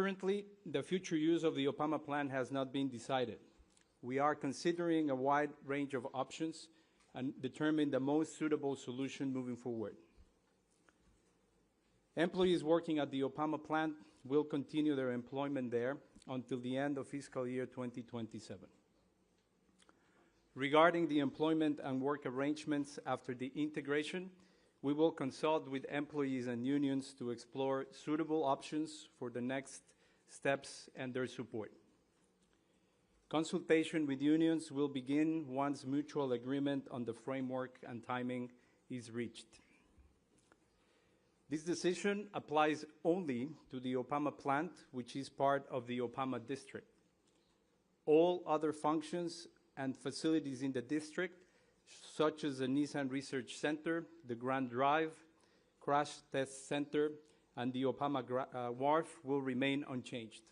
Currently, the future use of the Oppama plant has not been decided. We are considering a wide range of options and determine the most suitable solution moving forward. Employees working at the Oppama plant will continue their employment there until the end of fiscal year 2027. Regarding the employment and work arrangements after the integration, we will consult with employees and unions to explore suitable options for the next steps and their support. Consultation with unions will begin once mutual agreement on the framework and timing is reached. This decision applies only to the Oppama plant, which is part of the Oppama district. All other functions and facilities in the district, such as the Nissan Research Center, the Grand Drive, Crash Test Center, and the Oppama Wharf will remain unchanged.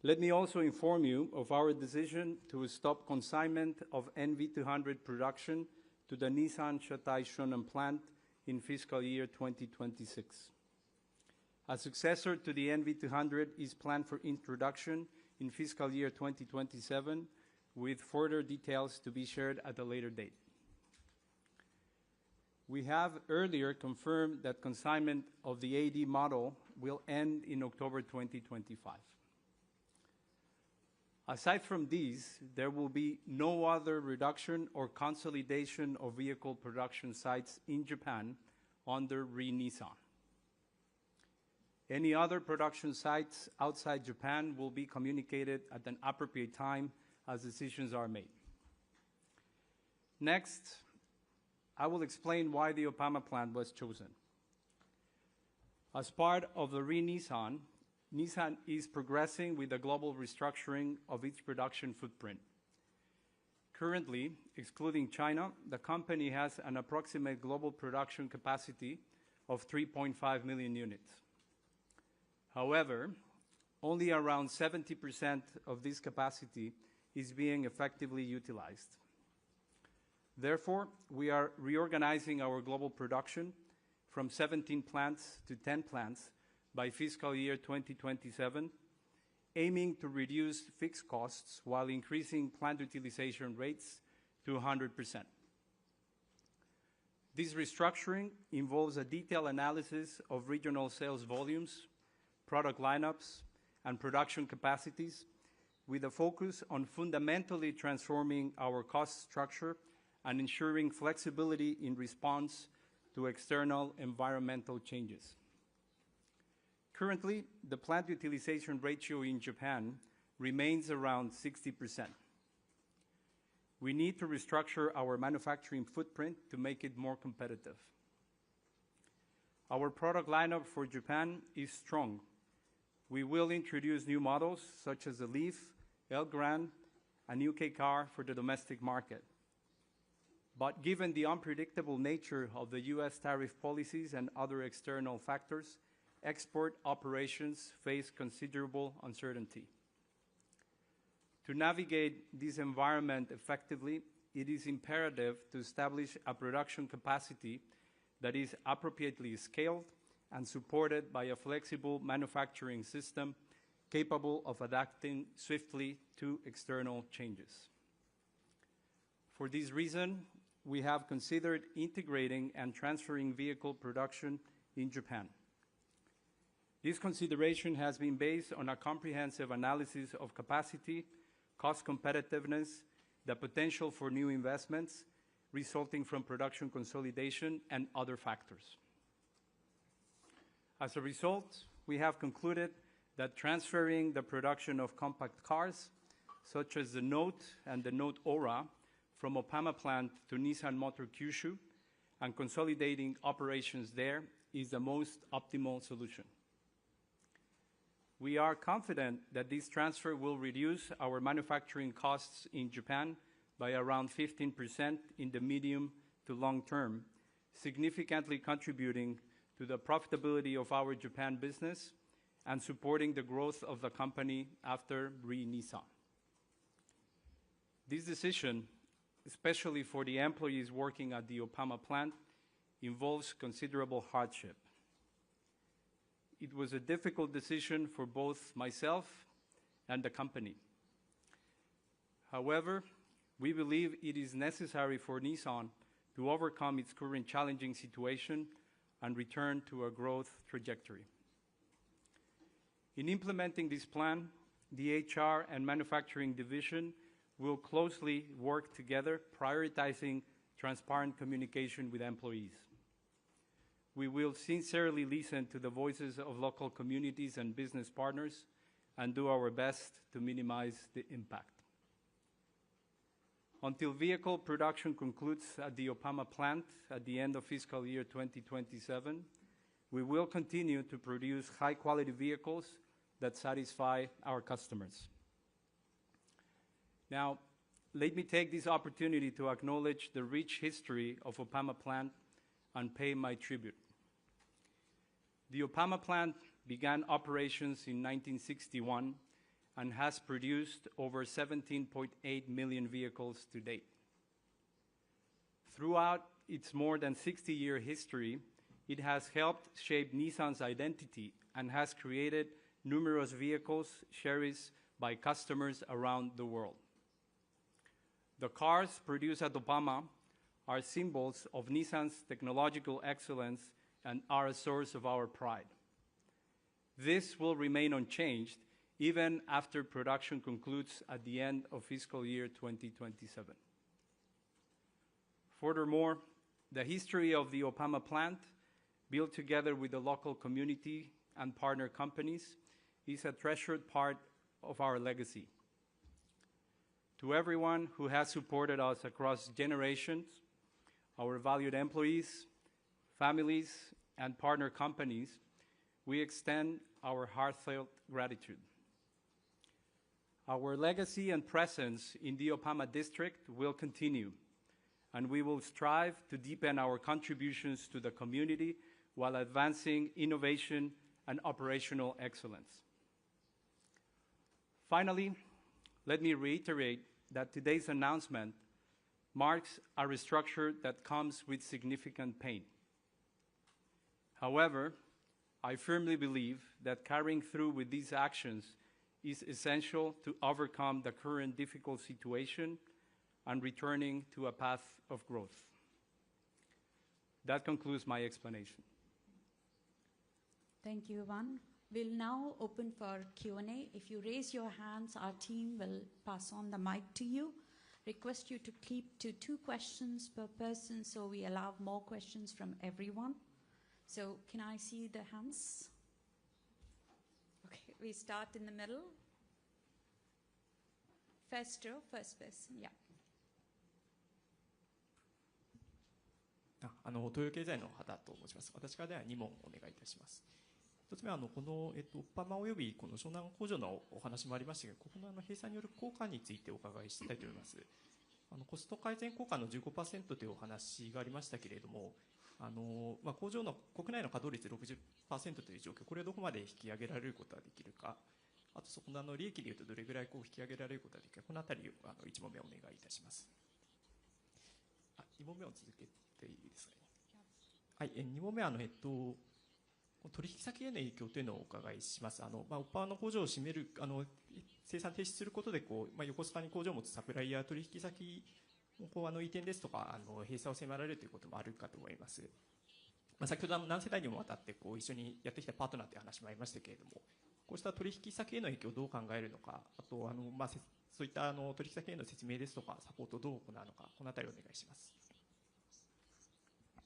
Let me also inform you of our decision to stop consignment of NV200 production to the Nissan Shatai Shonan plant in fiscal year 2026. A successor to the NV200 is planned for introduction in fiscal year 2027, with further details to be shared at a later date. We have earlier confirmed that consignment of the AD model will end in October 2025. Aside from these, there will be no other reduction or consolidation of vehicle production sites in Japan under Nissan. Any other production sites outside Japan will be communicated at an appropriate time as decisions are made. Next, I will explain why the Oppama plant was chosen. As part of the Nissan, Nissan is progressing with the global restructuring of its production footprint. Currently, excluding China, the company has an approximate global production capacity of 3.5 million units. However, only around 70% of this capacity is being effectively utilized. Therefore, we are reorganizing our global production from 17 plants to 10 plants by fiscal year 2027, aiming to reduce fixed costs while increasing plant utilization rates to 100%. This restructuring involves a detailed analysis of regional sales volumes, product lineups, and production capacities, with a focus on fundamentally transforming our cost structure and ensuring flexibility in response to external environmental changes. Currently, the plant utilization ratio in Japan remains around 60%. We need to restructure our manufacturing footprint to make it more competitive. Our product lineup for Japan is strong. We will introduce new models such as the Leaf, El Gran, a new K car for the domestic market. But given the unpredictable nature of the US tariff policies and other external factors, export operations face considerable uncertainty. To navigate this environment effectively, it is imperative to establish a production capacity that is appropriately scaled and supported by a flexible manufacturing system capable of adapting swiftly to external changes. For this reason, we have considered integrating and transferring vehicle production in Japan. This consideration has been based on a comprehensive analysis of capacity, cost competitiveness, the potential for new investments resulting from production consolidation, and other factors. As a result, we have concluded that transferring the production of compact cars, such as the Note and the Note Aura, from Oppama plant to Nissan Motor Kyushu and consolidating operations there is the most optimal solution. We are confident that this transfer will reduce our manufacturing costs in Japan by around 15% in the medium to long term, significantly contributing to the profitability of our Japan business and supporting the growth of the company after Nissan. This decision, especially for the employees working at the Oppama plant, involves considerable hardship. it was a difficult decision for both myself and the company. However, we believe it is necessary for Nissan to overcome its current challenging situation and return to a growth trajectory. In implementing this plan, the HR and manufacturing division will closely work together, prioritizing transparent communication with employees. We will sincerely listen to the voices of local communities and business partners and do our best to minimize the impact. Until vehicle production concludes at the Oppama plant at the end of fiscal year 2027, we will continue to produce high-quality vehicles that satisfy our customers. Now, let me take this opportunity to acknowledge the rich history of Oppama plant and pay my tribute. The Oppama plant began operations in 1961 and has produced over 17.8 million vehicles to date. Throughout its more than 60-year history, it has helped shape Nissan's identity and has created numerous vehicles cherished by customers around the world. The cars produced at Oppama are symbols of Nissan's technological excellence and are a source of our pride. This will remain unchanged even after production concludes at the end of fiscal year 2027. Furthermore, the history of the Oppama plant, built together with the local community and partner companies, is a treasured part of our legacy. To everyone who has supported us across generations, our valued employees, families, and partner companies, we extend our heartfelt gratitude. Our legacy and presence in the Oppama district will continue, and we will strive to deepen our contributions to the community while advancing innovation and operational excellence. Finally, let me reiterate that today's announcement marks a restructure that comes with significant pain. However, I firmly believe that carrying through with these actions is essential to overcome the current difficult situation and returning to a path of growth. That concludes my explanation. Thank you, Ivan. We'll now open for Q&A. If you raise your hands, our team will pass on the mic to you. Request you to keep to 2 questions per person so we allow more questions from everyone. So can I see the hands? Okay, we start in the middle. First row, first person, yeah. 東洋経済の畑と申します。私からでは2問お願いいたします。1つ目はこのオッパマおよびこの湘南工場のお話もありましたが、ここの閉鎖による効果についてお伺いしたいと思います。コスト改善効果の 15% というお話がありましたけれども、工場の国内の稼働率 60% という状況、これをどこまで引き上げられることができるか、あとそこの利益でいうとどれぐらい引き上げられることができるか、このあたりを1問目お願いいたします。2問目を続けていいですかね。はい、2問目は取引先への影響というのをお伺いします。オッパーの工場を閉める、生産停止することで横須賀に工場を持つサプライヤー取引先移転ですとか閉鎖を迫られるということもあるかと思います。先ほど何世代にもわたって一緒にやってきたパートナーという話もありましたけれども、こうした取引先への影響をどう考えるのか、あとそういった取引先への説明ですとかサポートをどう行うのか、このあたりお願いします。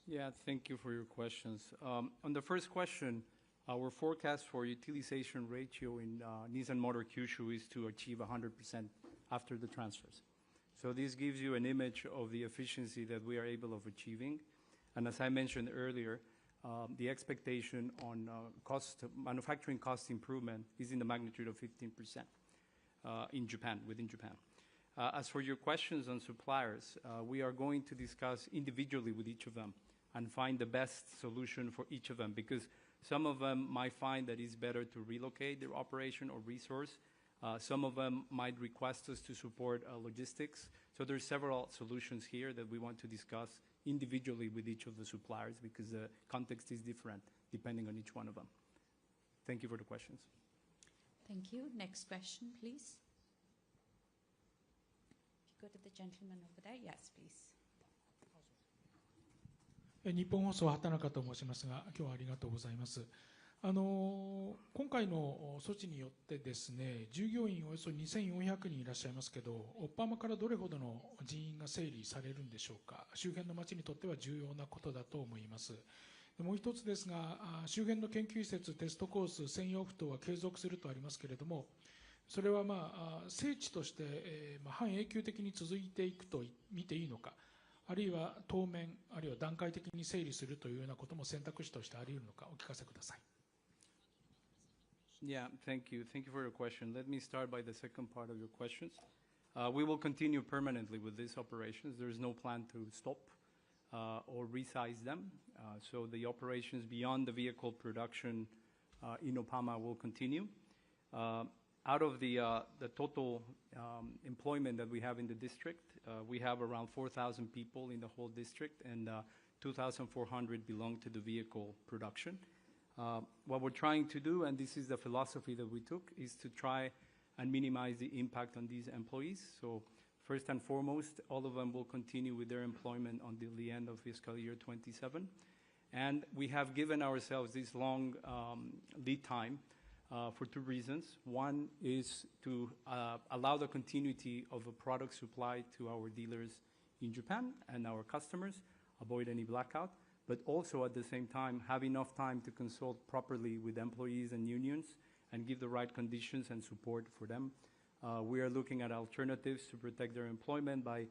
Yeah, thank you for your questions. On the first question, our forecast for utilization ratio in Nissan Motor Kyushu is to achieve 100% after the transfers. So this gives you an image of the efficiency that we are able of achieving. And as I mentioned earlier, the expectation on manufacturing cost improvement is in the magnitude of 15% within Japan. As for your questions on suppliers, we are going to discuss individually with each of them and find the best solution for each of them, because some of them might find that it's better to relocate their operation or resource. Some of them might request us to support logistics. So there's several solutions here that we want to discuss individually with each of the suppliers, because the context is different depending on each one of them. Thank you for the questions. Thank you. Next question, please. If you go to the gentleman over there. Yes, please. 日本放送畑中と申しますが、今日はありがとうございます。今回の措置によってですね、従業員およそ2400人いらっしゃいますけど、オッパマからどれほどの人員が整理されるんでしょうか。周辺の町にとっては重要なことだと思います。もう一つですが、周辺の研究施設、テストコース、専用埠頭は継続するとありますけれども、それは聖地として、半永久的に続いていくと見ていいのか、あるいは当面、あるいは段階的に整理するというようなことも選択肢としてあり得るのか、お聞かせください。Yeah, thank you. Thank you for your question. Let me start by the second part of your questions. We will continue permanently with these operations. There is no plan to stop or resize them. So the operations beyond the vehicle production in Oppama will continue. Out of the total employment that we have in the district, we have around 4,000 people in the whole district, and 2,400 belong to the vehicle production. What we're trying to do, and this is the philosophy that we took, is to try and minimize the impact on these employees. So first and foremost, all of them will continue with their employment until the end of fiscal year 27. And we have given ourselves this long lead time for two reasons. One is to allow the continuity of a product supply to our dealers in Japan and our customers, avoid any blackout, but also at the same time have enough time to consult properly with employees and unions and give the right conditions and support for them. We are looking at alternatives to protect their employment by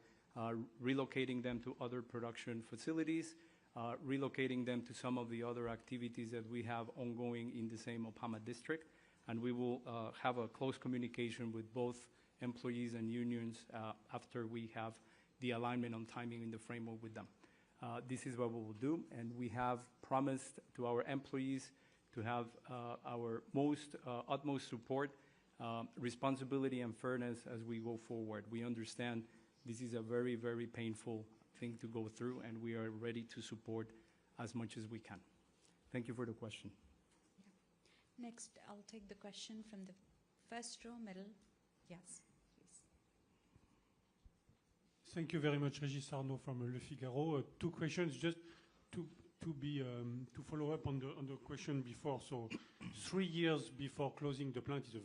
relocating them to other production facilities, relocating them to some of the other activities that we have ongoing in the same Oppama district. And we will have a close communication with both employees and unions after we have the alignment on timing in the framework with them. This is what we will do, and we have promised to our employees to have our utmost support, responsibility, and fairness as we go forward. We understand this is a very, very painful thing to go through, and we are ready to support as much as we can. Thank you for the question. Yeah. Next, I'll take the question from the first row, middle. Yes. Thank you very much, Régis Arnaud from Le Figaro. Two questions, just to follow up on the question before. So, 3 years before closing the plant is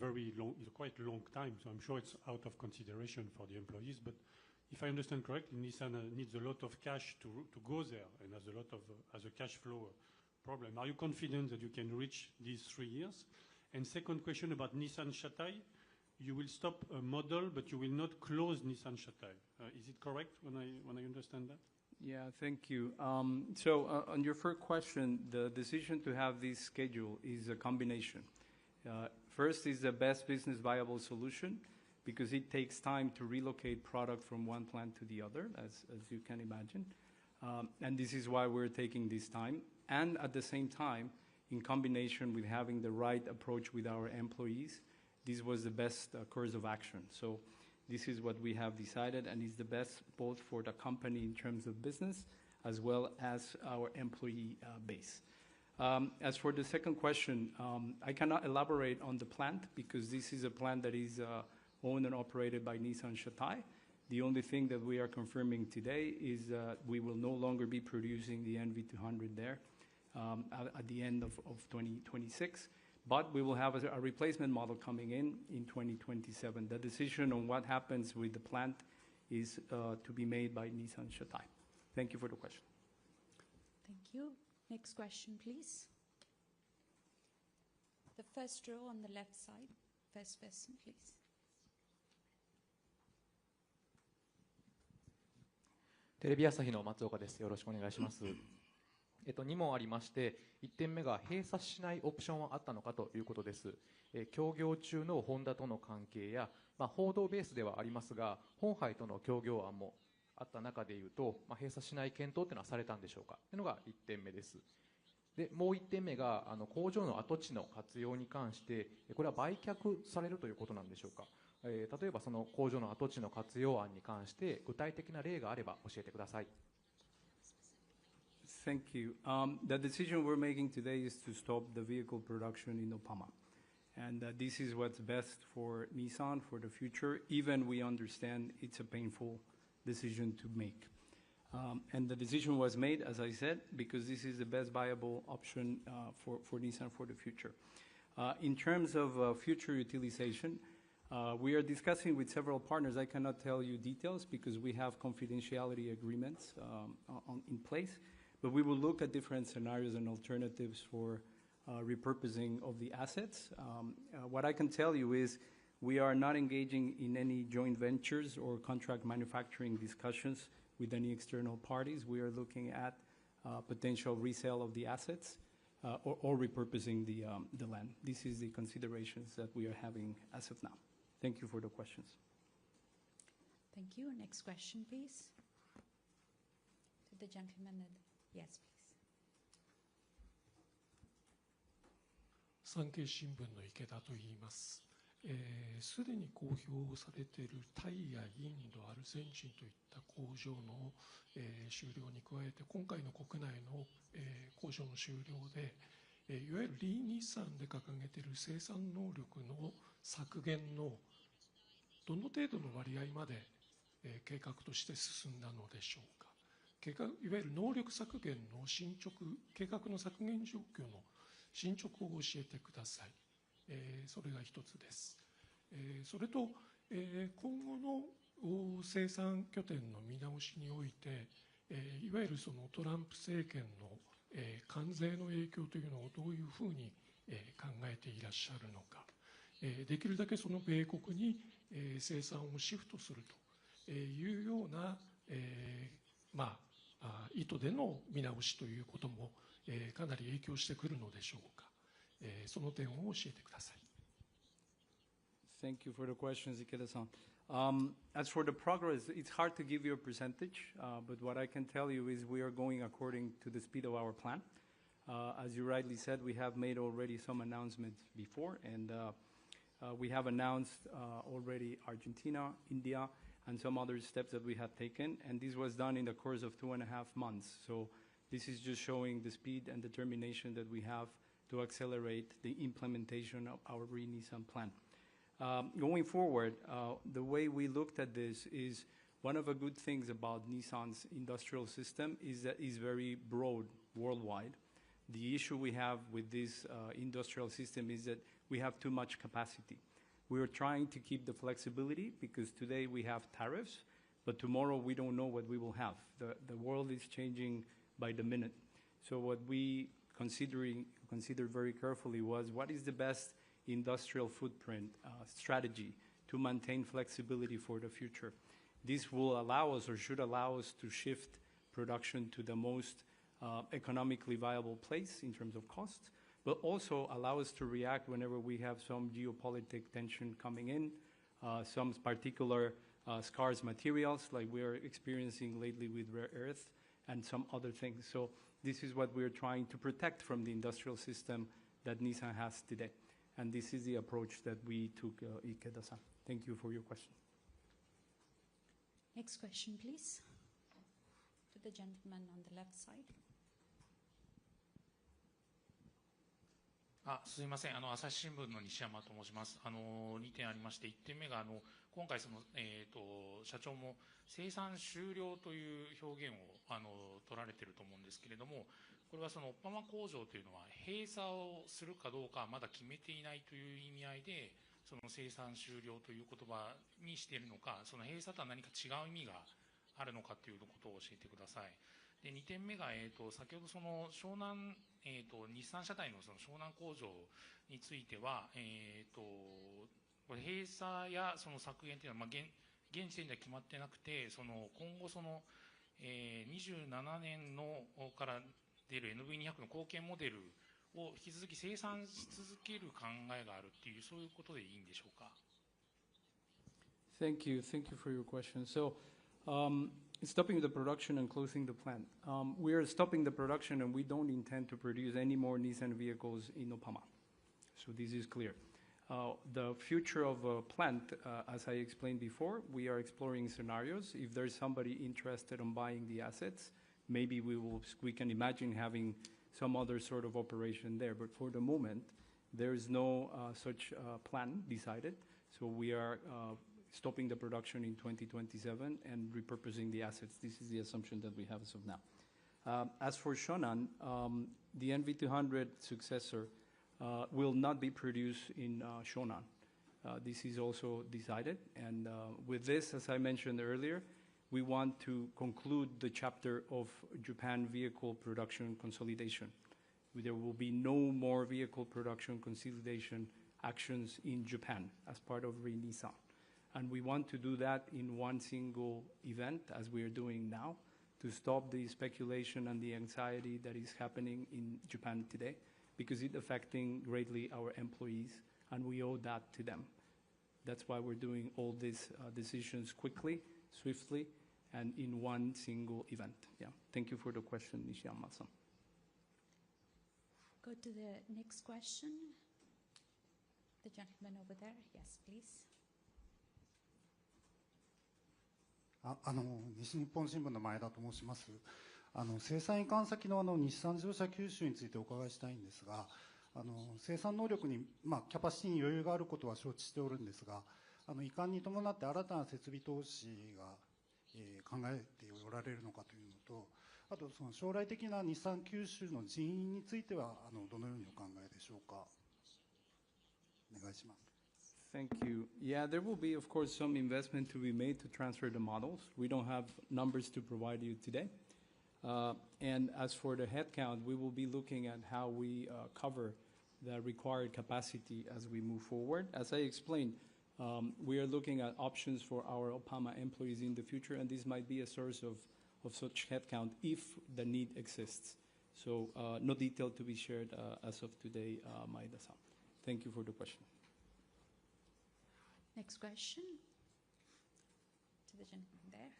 quite a long time. So I'm sure it's out of consideration for the employees. But if I understand correctly, Nissan needs a lot of cash to go there and has a cash flow problem. Are you confident that you can reach these 3 years? And second question about Nissan Shatai. You will stop a model, but you will not close Nissan Shatai. Is it correct when I understand that? Yeah, thank you. So on your first question, the decision to have this schedule is a combination. First is the best business viable solution because it takes time to relocate product from one plant to the other, as you can imagine. And this is why we're taking this time. And at the same time, in combination with having the right approach with our employees, this was the best course of action. So this is what we have decided, and is the best both for the company in terms of business as well as our employee base. As for the second question, I cannot elaborate on the plant because this is a plant that is owned and operated by Nissan Shatai. The only thing that we are confirming today is we will no longer be producing the NV200 there at the end of 2026. But we will have a replacement model coming in 2027. The decision on what happens with the plant is to be made by Nissan Shatai. Thank you for the question. Thank you. Next question, please. The first row on the left side. First person, please. テレビ朝日の松岡です。よろしくお願いします。2問ありまして、1点目が閉鎖しないオプションはあったのかということです。協業中のホンダとの関係や、報道ベースではありますが、本杯との協業案もあった中でいうと、閉鎖しない検討というのはされたんでしょうかというのが1点目です。で、もう1点目が工場の跡地の活用に関して、これは売却されるということなんでしょうか。例えばその工場の跡地の活用案に関して具体的な例があれば教えてください。Thank you. The decision we're making today is to stop the vehicle production in Oppama. And this is what's best for Nissan for the future, even we understand it's a painful decision to make. And the decision was made, as I said, because this is the best viable option for Nissan for the future. In terms of future utilization, we are discussing with several partners. I cannot tell you details because we have confidentiality agreements in place, but we will look at different scenarios and alternatives for repurposing of the assets. What I can tell you is we are not engaging in any joint ventures or contract manufacturing discussions with any external parties. We are looking at potential resale of the assets or repurposing the land. This is the considerations that we are having as of now. Thank you for the questions. Thank you. Next question, please. To the gentleman. Yes, please. 産経新聞の池田と言います。すでに公表されているタイやインド、アルゼンチンといった工場の、終了に加えて、今回の国内の、工場の終了で、いわゆるリー・ニッサンで掲げている生産能力の削減のどの程度の割合まで、計画として進んだのでしょうか。いわゆる能力削減の進捗、計画の削減状況の進捗を教えてください。それが一つです。それと、今後の生産拠点の見直しにおいて、いわゆるそのトランプ政権の関税の影響というのをどういうふうに考えていらっしゃるのか、できるだけその米国に生産をシフトするというような意図での見直しということもかなり影響してくるのでしょうか。その点を教えてください。Thank you for the questions, Ikeda-san. As for the progress, it's hard to give you a percentage, but what I can tell you is we are going according to the speed of our plan. As you rightly said, we have made already some announcements before, and we have announced already Argentina, India, and some other steps that we have taken, and this was done in the course of 2.5 months. So this is just showing the speed and determination that we have to accelerate the implementation of our Re-Nissan plan. Going forward, the way we looked at this is one of the good things about Nissan's industrial system is that it's very broad worldwide. The issue we have with this industrial system is that we have too much capacity. We are trying to keep the flexibility because today we have tariffs, but tomorrow we don't know what we will have. The world is changing by the minute. So what we considered very carefully was what is the best industrial footprint strategy to maintain flexibility for the future. This will allow us or should allow us to shift production to the most economically viable place in terms of cost, but also allow us to react whenever we have some geopolitical tension coming in, some particular scarce materials like we are experiencing lately with rare earth and some other things. So this is what we're trying to protect from the industrial system that Nissan has today. And this is the approach that we took, Ikeda-san. Thank you for your question. Next question, please. To the gentleman on the left side. すみません、朝日新聞の西山と申します。2点ありまして、1点目が今回社長も生産終了という表現を取られていると思うんですけれども、これはそのオッパマ工場というのは閉鎖をするかどうかまだ決めていないという意味合いで、その生産終了という言葉にしているのか、その閉鎖とは何か違う意味があるのかということを教えてください。で2点目が、先ほどその湘南、日産車体のその湘南工場については、これ閉鎖やその削減というのは、現時点では決まってなくて、その今後その、27年のから出る NV200 の後継モデルを引き続き生産し続ける考えがあるっていう、そういうことでいいんでしょうか。Thank you for your question. So, stopping the production and closing the plant. We are stopping the production and we don't intend to produce any more Nissan vehicles in Oppama. So this is clear. The future of a plant, as I explained before, we are exploring scenarios. If there's somebody interested in buying the assets, maybe we can imagine having some other sort of operation there. But for the moment, there is no such plan decided. So we are stopping the production in 2027 and repurposing the assets. This is the assumption that we have as of now. As for Shonan, the NV200 successor will not be produced in Shonan. This is also decided. And with this, as I mentioned earlier, we want to conclude the chapter of Japan vehicle production consolidation. There will be no more vehicle production consolidation actions in Japan as part of Nissan. And we want to do that in one single event, as we are doing now, to stop the speculation and the anxiety that is happening in Japan today, because it's affecting greatly our employees, and we owe that to them. That's why we're doing all these decisions quickly, swiftly, and in one single event. Yeah. Thank you for the question, Nishiyama-san. Go to the next question. The gentleman over there. Yes, please. 西日本新聞の前田と申します。生産移管先の日産自動車九州についてお伺いしたいんですが、生産能力に、キャパシティに余裕があることは承知しておるんですが、移管に伴って新たな設備投資が、考えておられるのかというのと、あとその将来的な日産九州の人員についてはどのようにお考えでしょうか。お願いします。Thank you. Yeah, there will be, of course, some investment to be made to transfer the models. We don't have numbers to provide you today. And as for the headcount, we will be looking at how we cover the required capacity as we move forward. As I explained, we are looking at options for our Oppama employees in the future, and this might be a source of such headcount if the need exists. So no detail to be shared as of today, Maeda-san. Thank you for the question. Next question. To the gentleman there.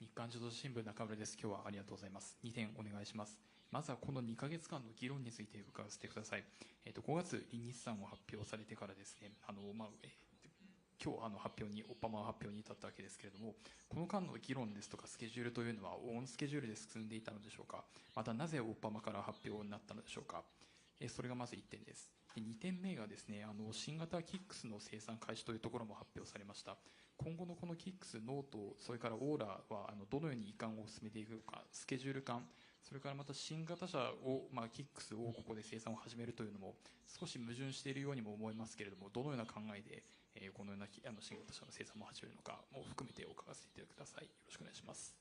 日刊自動車新聞中村です。今日はありがとうございます。2点お願いします。まずはこの2ヶ月間の議論について伺わせてください。5月、日産を発表されてからですね、今日発表に、オッパマ発表に至ったわけですけれども、この間の議論ですとかスケジュールというのはオンスケジュールで進んでいたのでしょうか。またなぜオッパマから発表になったのでしょうか。それがまず1点です。で2点目がですね、新型キックスの生産開始というところも発表されました。今後のこのキックス、ノート、それからオーラはどのように移管を進めていくのか、スケジュール感、それからまた新型車を、キックスをここで生産を始めるというのも少し矛盾しているようにも思いますけれども、どのような考えで、このような新型車の生産も始めるのかも含めてお伺わせてください。よろしくお願いします。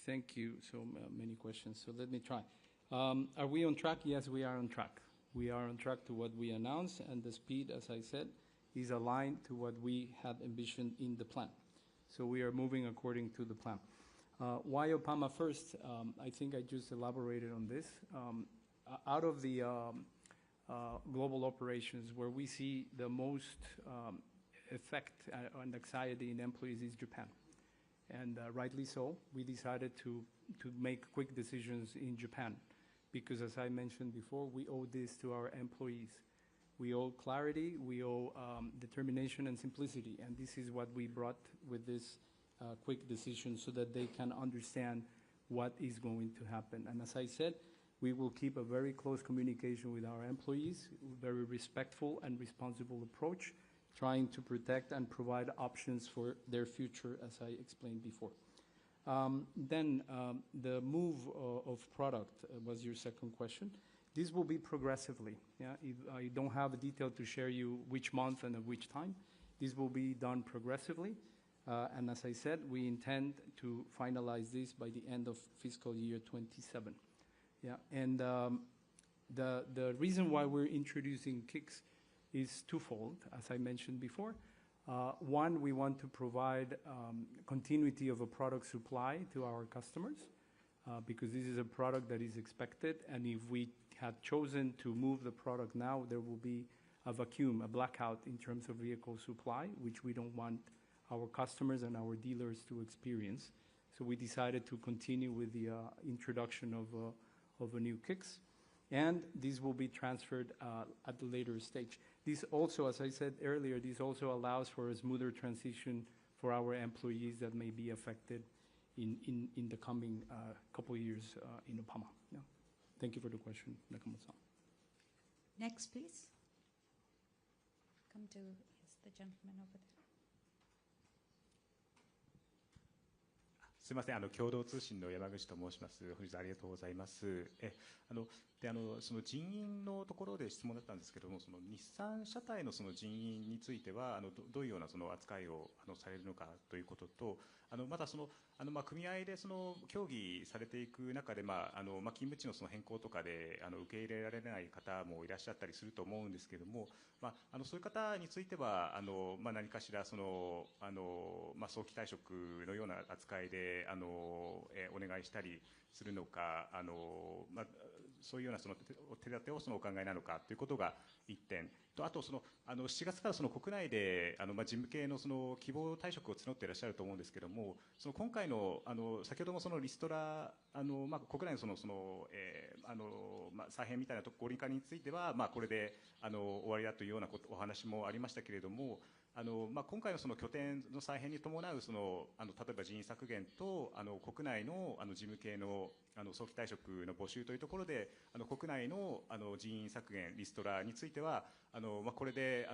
Thank you. So many questions. So let me try. Are we on track? Yes, we are on track. We are on track to what we announced, and the speed, as I said, is aligned to what we had envisioned in the plan. So we are moving according to the plan. Why Oppama first? I think I just elaborated on this. Out of the global operations where we see the most effect and anxiety in employees is Japan. And rightly so, we decided to make quick decisions in Japan. Because as I mentioned before, we owe this to our employees. We owe clarity, we owe determination and simplicity, and this is what we brought with this quick decision so that they can understand what is going to happen. And as I said, we will keep a very close communication with our employees, very respectful and responsible approach, trying to protect and provide options for their future, as I explained before. Then the move of product was your second question. This will be progressively. Yeah, I don't have a detail to share you which month and at which time. This will be done progressively. And as I said, we intend to finalize this by the end of fiscal year 27. Yeah, and the reason why we're introducing kicks is twofold, as I mentioned before. One, we want to provide continuity of a product supply to our customers because this is a product that is expected, and if we had chosen to move the product now, there will be a vacuum, a blackout in terms of vehicle supply, which we don't want our customers and our dealers to experience. So we decided to continue with the introduction of a new kicks, and this will be transferred at a later stage. This also, as I said earlier, this also allows for a smoother transition for our employees that may be affected in the coming couple of years in Oppama. Yeah. Thank you for the question, Nakamoto-san. Next, please. Come to the gentleman over there. すみません、共同通信の山口と申します。本日ありがとうございます。その人員のところで質問だったんですけれども、その日産車体のその人員についてはどういうようなその扱いをされるのかということと、またその組合でその協議されていく中で、勤務地のその変更とかで受け入れられない方もいらっしゃったりすると思うんですけれども、そういう方については何かしらその早期退職のような扱いでお願いしたりするのか、そういうようなその手立てをお考えなのかということが1点と、あと7月から国内で事務系の希望退職を募っていらっしゃると思うんですけれども、今回の先ほどもリストラ国内の再編みたいな合理化についてはこれで終わりだというようなお話もありましたけれども、今回の拠点の再編に伴う例えば人員削減と国内の事務系の早期退職の募集というところで国内の人員削減リストラについてはこれで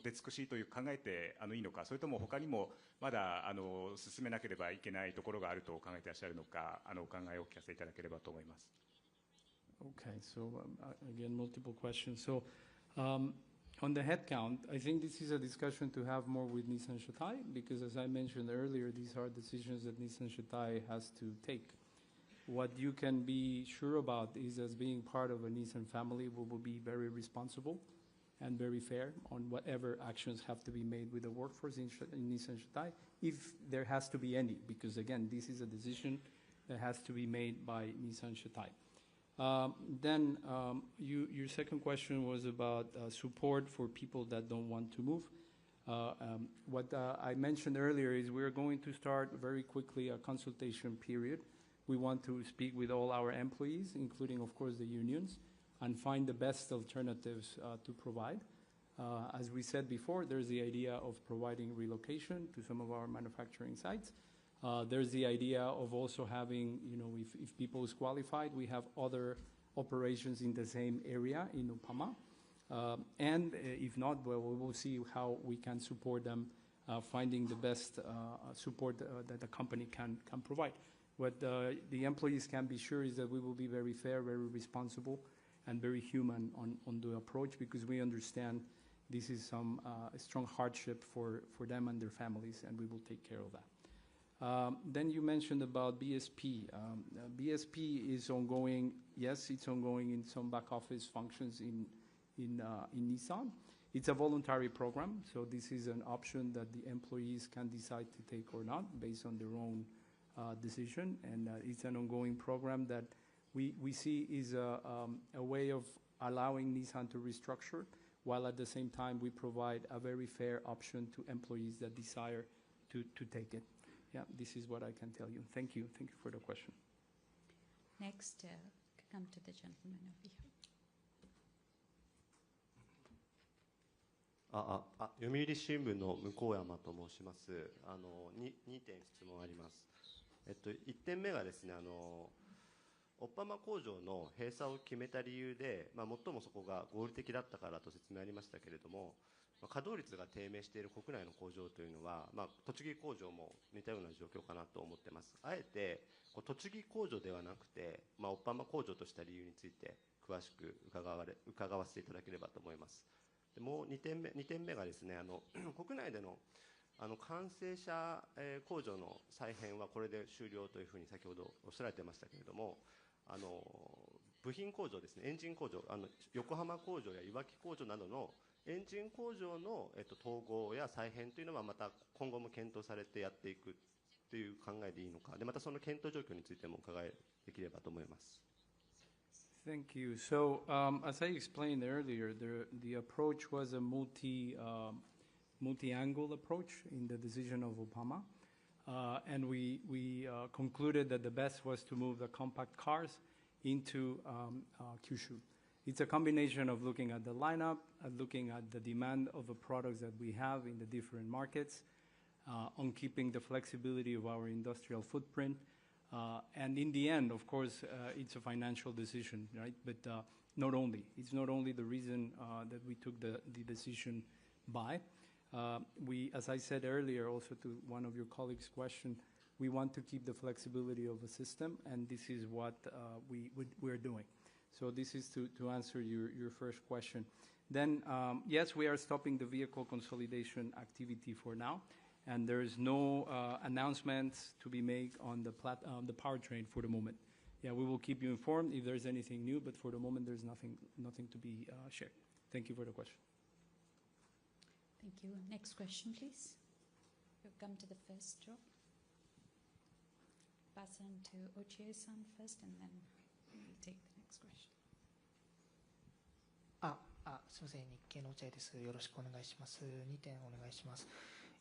出尽くしという考えていいのか、それとも他にもまだ進めなければいけないところがあると考えていらっしゃるのか、お考えをお聞かせいただければと思います。Okay, so again, multiple questions. So on the headcount, I think this is a discussion to have more with Nissan Shotai, because as I mentioned earlier, these are decisions that Nissan Shotai has to take. What you can be sure about is, as being part of a Nissan family, we will be very responsible and very fair on whatever actions have to be made with the workforce in Nissan Shotai, if there has to be any, because again, this is a decision that has to be made by Nissan Shotai. Then your second question was about support for people that don't want to move. What I mentioned earlier is we're going to start very quickly a consultation period. We want to speak with all our employees, including, of course, the unions, and find the best alternatives to provide. As we said before, there's the idea of providing relocation to some of our manufacturing sites. There's the idea of also having, if people is qualified, we have other operations in the same area in Oppama. And if not, well, we will see how we can support them, finding the best support that the company can provide. What the employees can be sure is that we will be very fair, very responsible, and very human on the approach, because we understand this is some strong hardship for them and their families, and we will take care of that. Then you mentioned about BSP. BSP is ongoing. Yes, it's ongoing in some back office functions in Nissan. It's a voluntary program, so this is an option that the employees can decide to take or not based on their own decision, and it's an ongoing program that we see is a way of allowing Nissan to restructure, while at the same time we provide a very fair option to employees that desire to take it. Yeah, this is what I can tell you. Thank you. Thank you for the question. Next, come to the gentleman over here. 読売新聞の向山と申します。2点質問あります。1点目がですね、オッパマ工場の閉鎖を決めた理由で、最もそこが合理的だったからと説明ありましたけれども、稼働率が低迷している国内の工場というのは、栃木工場も似たような状況かなと思ってます。あえて栃木工場ではなくて、オッパマ工場とした理由について詳しく伺わせていただければと思います。でもう2点目がですね、国内での完成車工場の再編はこれで終了というふうに先ほどおっしゃられてましたけれども、部品工場ですね、エンジン工場、横浜工場やいわき工場などのエンジン工場の、統合や再編というのはまた今後も検討されてやっていくという考えでいいのか、でまたその検討状況についてもお伺いできればと思います。Thank you. So, as I explained earlier, the approach was a multi-angle approach in the decision of Oppama, and we concluded that the best was to move the compact cars into Kyushu. It's a combination of looking at the lineup, looking at the demand of the products that we have in the different markets, on keeping the flexibility of our industrial footprint. And in the end, of course, it's a financial decision, right? But not only. It's not only the reason that we took the decision by. As I said earlier, also to one of your colleagues' question, we want to keep the flexibility of the system, and this is what we're doing. So this is to answer your first question. Then, yes, we are stopping the vehicle consolidation activity for now, and there is no announcements to be made on the powertrain for the moment. Yeah, we will keep you informed if there's anything new, but for the moment, there's nothing to be shared. Thank you for the question. Thank you. Next question, please. We'll come to the first row. Pass on to Ochie-san first, and then we'll take the next question. すみません、日経の落合です。よろしくお願いします。2点お願いします。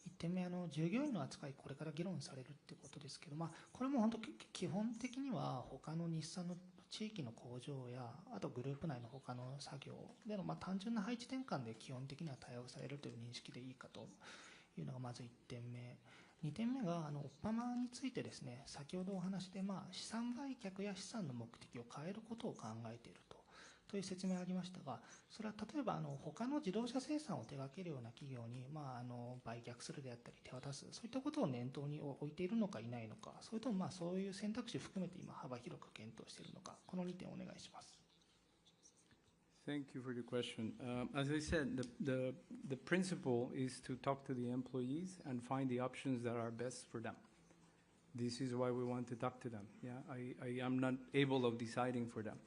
1点目、従業員の扱い、これから議論されるってことですけど、これも本当、基本的には他の日産の地域の工場や、あとグループ内の他の作業での、単純な配置転換で基本的には対応されるという認識でいいかというのがまず1点目。2点目が、オッパマについてですね、先ほどお話で、資産売却や資産の目的を変えることを考えているという説明がありましたが、それは例えば他の自動車生産を手掛けるような企業に、売却するであったり手渡す、そういったことを念頭に置いているのかいないのか、それともそういう選択肢を含めて今幅広く検討しているのか、この2点お願いします。Thank you for the question. As I said, the principle is to talk to the employees and find the options that are best for them. This is why we want to talk to them. Yeah, I am not able of deciding for them.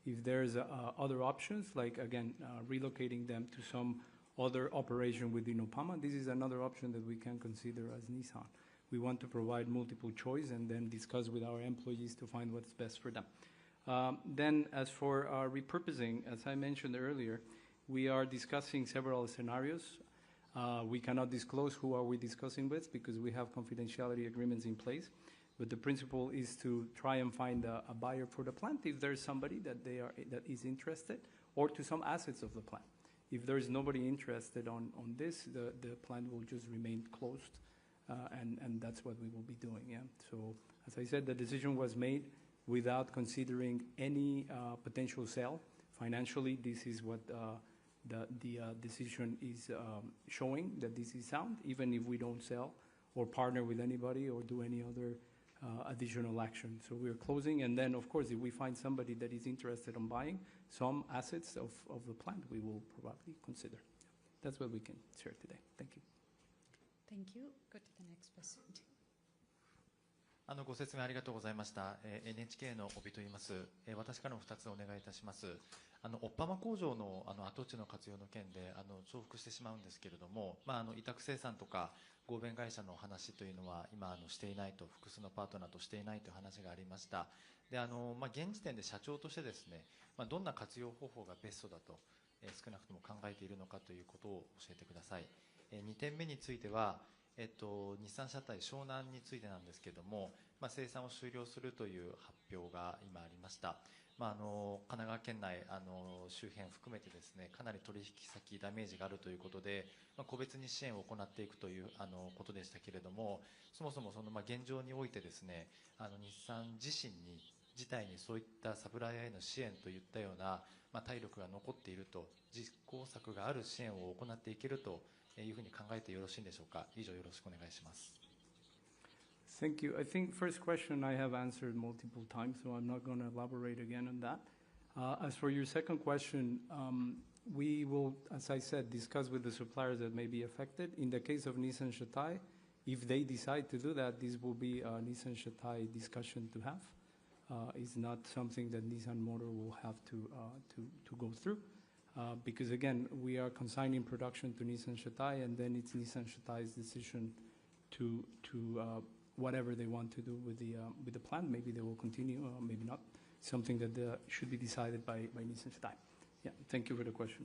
If there's other options, like again, relocating them to some other operation within Oppama, this is another option that we can consider as Nissan. We want to provide multiple choice and then discuss with our employees to find what's best for them. Then as for repurposing, as I mentioned earlier, we are discussing several scenarios. We cannot disclose who are we discussing with because we have confidentiality agreements in place. But the principle is to try and find a buyer for the plant if there's somebody that is interested, or to some assets of the plant. If there is nobody interested on this, the plant will just remain closed, and that's what we will be doing. Yeah. So as I said, the decision was made without considering any potential sale. Financially, this is what the decision is showing, that this is sound, even if we don't sell or partner with anybody or do any other additional action. So we're closing, and then of course if we find somebody that is interested in buying some assets of the plant, we will probably consider. That's what we can share today. Thank you. Thank you. Go to the next person. ご説明ありがとうございました。NHK の帯と言います。私からも2つお願いいたします。オッパマ工場の跡地の活用の件で重複してしまうんですけれども、委託生産とか合弁会社の話というのは今していないと、複数のパートナーとしていないという話がありました。で現時点で社長としてですね、どんな活用方法がベストだと、少なくとも考えているのかということを教えてください。2点目については、日産車体湘南についてなんですけれども、生産を終了するという発表が今ありました。神奈川県内周辺含めてですね、かなり取引先ダメージがあるということで、個別に支援を行っていくということでしたけれども、そもそも現状においてですね、日産自体にそういったサプライヤーへの支援といったような、体力が残っていると、実行策がある支援を行っていけるというふうに考えてよろしいんでしょうか。以上よろしくお願いします。Thank you. I think first question I have answered multiple times, so I'm not going to elaborate again on that. As for your second question, we will, as I said, discuss with the suppliers that may be affected. In the case of Nissan Shatai, if they decide to do that, this will be a Nissan Shatai discussion to have. It's not something that Nissan Motor will have to go through. Because again, we are consigning production to Nissan Shatai, and then it's Nissan Shatai's decision to whatever they want to do with the plant. Maybe they will continue, or maybe not. Something that should be decided by Nissan Shatai. Yeah, thank you for the question.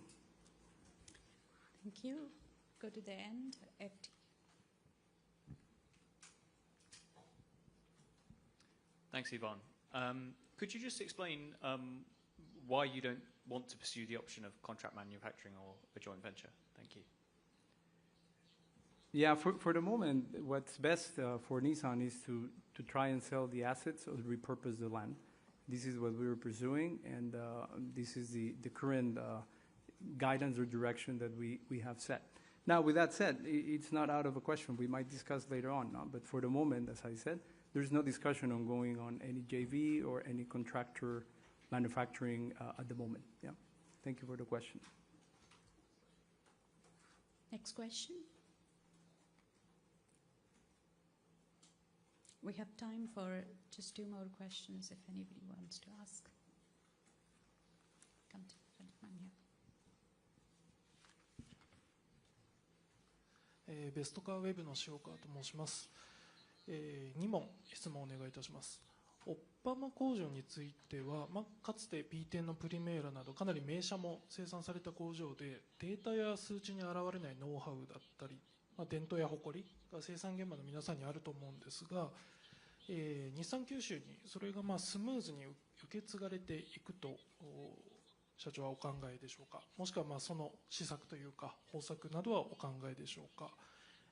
Thank you. Go to the end. FT. Thanks, Ivan. Could you just explain why you don't want to pursue the option of contract manufacturing or a joint venture? Thank you. Yeah, for the moment, what's best for Nissan is to try and sell the assets or repurpose the land. This is what we were pursuing, and this is the current guidance or direction that we have set. Now, with that said, it's not out of a question. We might discuss later on, no? But for the moment, as I said, there's no discussion on going on any JV or any contractor manufacturing at the moment. Yeah. Thank you for the question. Next question. We have time for just 2 more questions if anybody wants to ask. Come to the gentleman here. ベストカーウェブの塩川と申します。2問質問をお願いいたします。オッパマ工場については、かつて P10 のプリメーラなどかなり名車も生産された工場で、データや数値に現れないノウハウだったり、伝統や誇りが生産現場の皆さんにあると思うんですが、日産九州にそれがスムーズに受け継がれていくと社長はお考えでしょうか。もしくはその施策というか方策などはお考えでしょうか。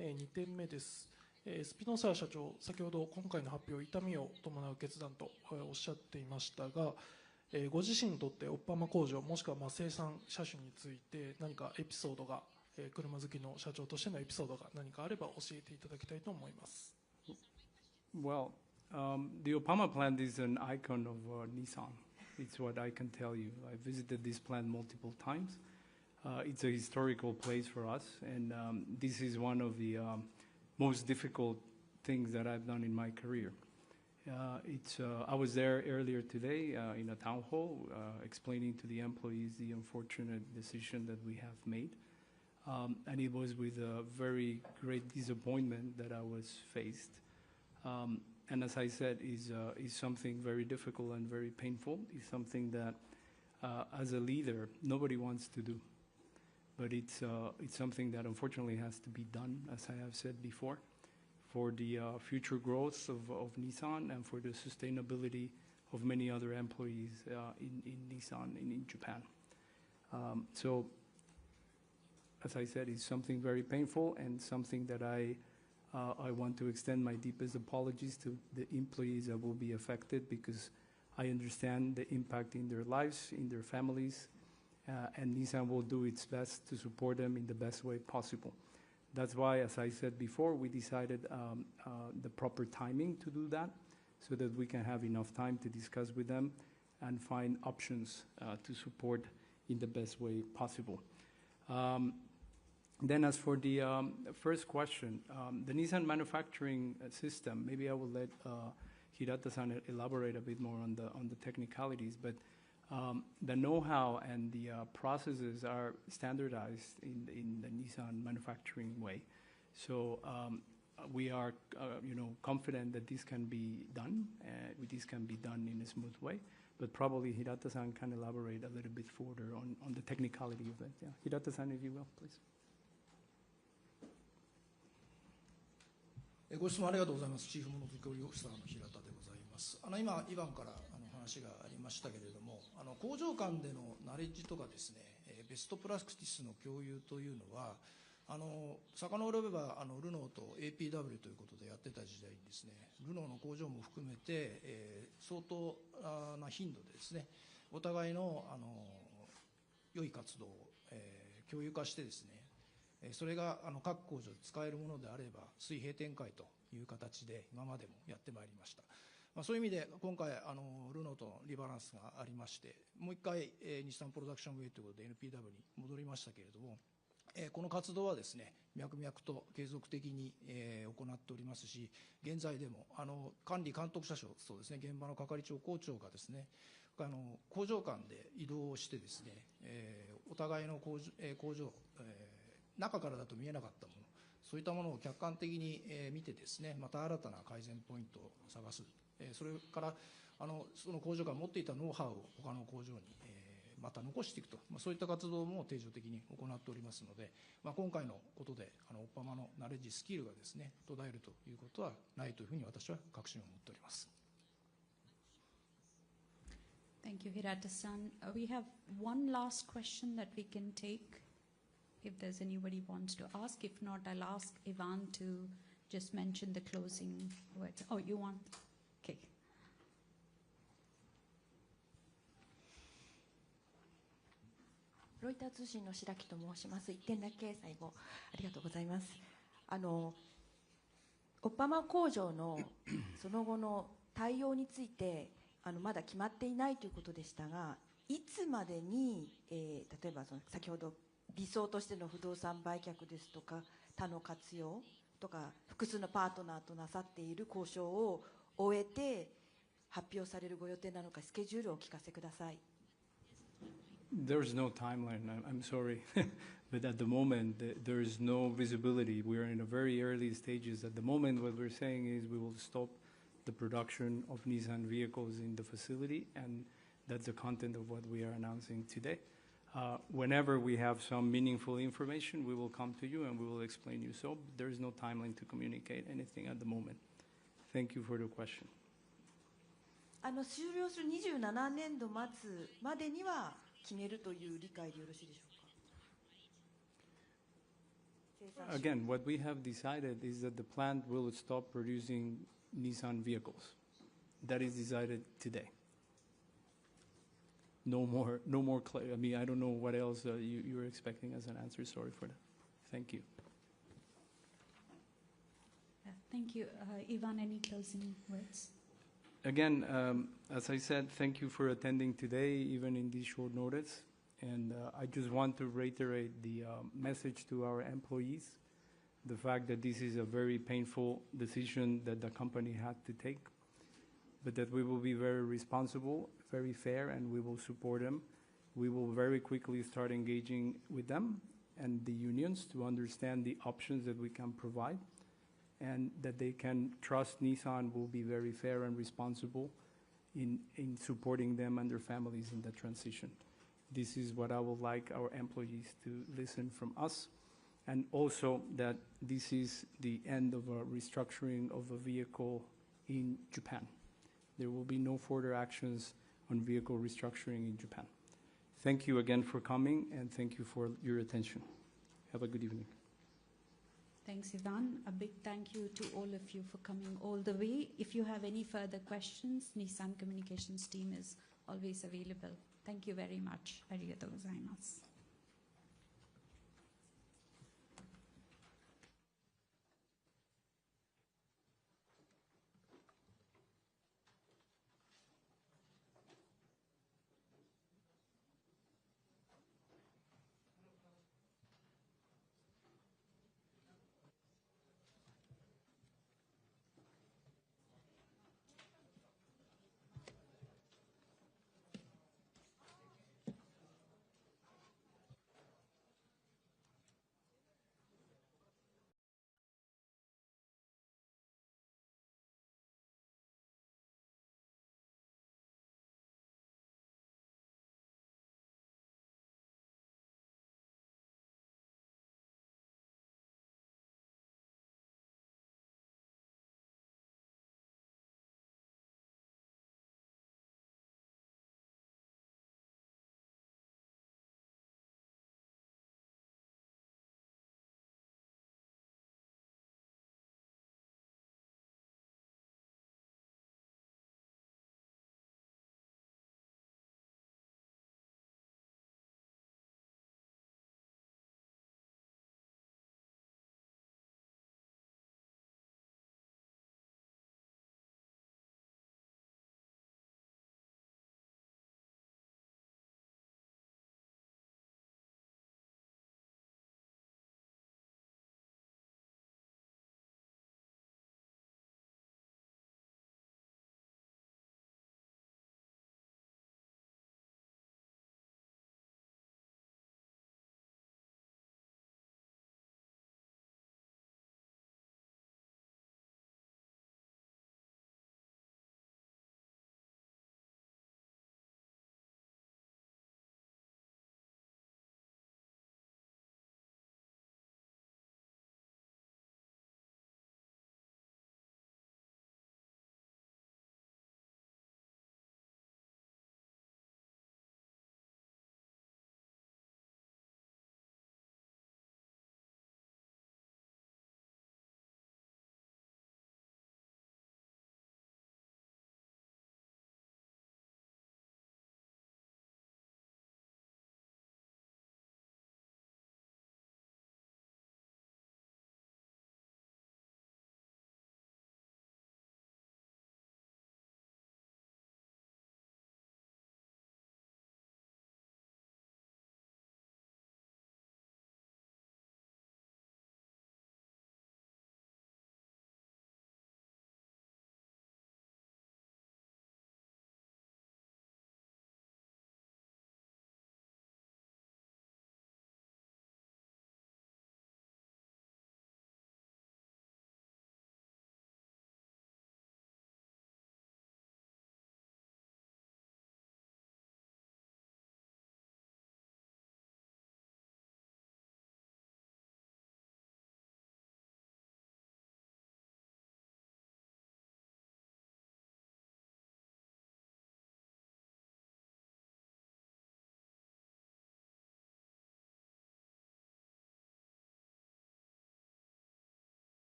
2点目です。スピノサー社長、先ほど今回の発表、痛みを伴う決断とおっしゃっていましたが、ご自身にとってオッパマ工場もしくは生産車種について何かエピソードが、車好きの社長としてのエピソードが何かあれば教えていただきたいと思います。Well, the Oppama plant is an icon of Nissan. It's what I can tell you. I visited this plant multiple times. It's a historical place for us, and this is one of the most difficult things that I've done in my career. I was there earlier today in a town hall explaining to the employees the unfortunate decision that we have made. And it was with a very great disappointment that I was faced. And as I said, is something very difficult and very painful. It's something that, as a leader, nobody wants to do. But it's something that unfortunately has to be done, as I have said before, for the future growth of Nissan and for the sustainability of many other employees in Nissan in Japan. So, as I said, it's something very painful and something that I want to extend my deepest apologies to the employees that will be affected, because I understand the impact in their lives, in their families, and Nissan will do its best to support them in the best way possible. That's why, as I said before, we decided the proper timing to do that, so that we can have enough time to discuss with them and find options to support in the best way possible. Then as for the first question, the Nissan manufacturing system, maybe I will let Hirata-san elaborate a bit more on the technicalities, but the know-how and the processes are standardized in the Nissan manufacturing way. So we are confident that this can be done, this can be done in a smooth way, but probably Hirata-san can elaborate a little bit further on the technicality of it. Yeah. Hirata-san, if you will, please. ご質問ありがとうございます。チーフモノづくりオフィサーの平田でございます。今、イバンから話がありましたけれども、工場間でのナレッジとかですね、ベストプラクティスの共有というのは、遡ればルノーと APW ということでやってた時代にですね、ルノーの工場も含めて、相当な頻度でですね、お互いの良い活動を、共有化してですね、それが各工場で使えるものであれば水平展開という形で今までもやってまいりました。そういう意味で今回ルノーとのリバランスがありまして、もう一回日産プロダクションウェイということで NPW に戻りましたけれども、この活動はですね脈々と継続的に行っておりますし、現在でも管理監督者そうですね、現場の係長校長がですね工場間で移動をしてですね、お互いの工場中からだと見えなかったもの、そういったものを客観的に見てですね、また新たな改善ポイントを探す、それからその工場が持っていたノウハウを他の工場にまた残していくと、そういった活動も定常的に行っておりますので、今回のことでオッパマのナレッジスキルがですね途絶えるということはないというふうに私は確信を持っております。Thank you, Hirata-san. We have one last question that we can take. if there's anybody wants to ask. If not, I'll ask Ivan to just mention the closing words. Oh, you want? Okay.ロイター通信の白木と申します。1点だけ最後ありがとうございます。オッパマ工場のその後の対応についてまだ決まっていないということでしたが、いつまでに、例えば先ほど理想としての不動産売却ですとか他の活用とか複数のパートナーとなさっている交渉を終えて発表されるご予定なのか、スケジュールをお聞かせください。There's no timeline, I'm sorry, but at the moment there is no visibility. We are in a very early stages. At the moment what we're saying is we will stop the production of Nissan vehicles in the facility, and that's the content of what we are announcing today. Whenever we have some meaningful information, we will come to you and we will explain you. So there is no timeline to communicate anything at the moment. Thank you for the question. 終了する27年度末までには決めるという理解でよろしいでしょうか。 Again, what we have decided is that the plant will stop producing Nissan vehicles. That is decided today. No more. I mean, I don't know what else you're expecting as an answer. Sorry for that. Thank you. Thank you. Ivan, any closing words? Again, as I said, thank you for attending today, even in this short notice. And I just want to reiterate the message to our employees, the fact that this is a very painful decision that the company had to take, but that we will be very responsible, very fair, and we will support them. We will very quickly start engaging with them and the unions to understand the options that we can provide, and that they can trust Nissan will be very fair and responsible in supporting them and their families in the transition. This is what I would like our employees to listen from us, and also that this is the end of a restructuring of a vehicle in Japan. There will be no further actions on vehicle restructuring in Japan. Thank you again for coming, and thank you for your attention. Have a good evening. Thanks, Ivan. A big thank you to all of you for coming all the way. If you have any further questions, Nissan Communications team is always available. Thank you very much. ありがとうございます。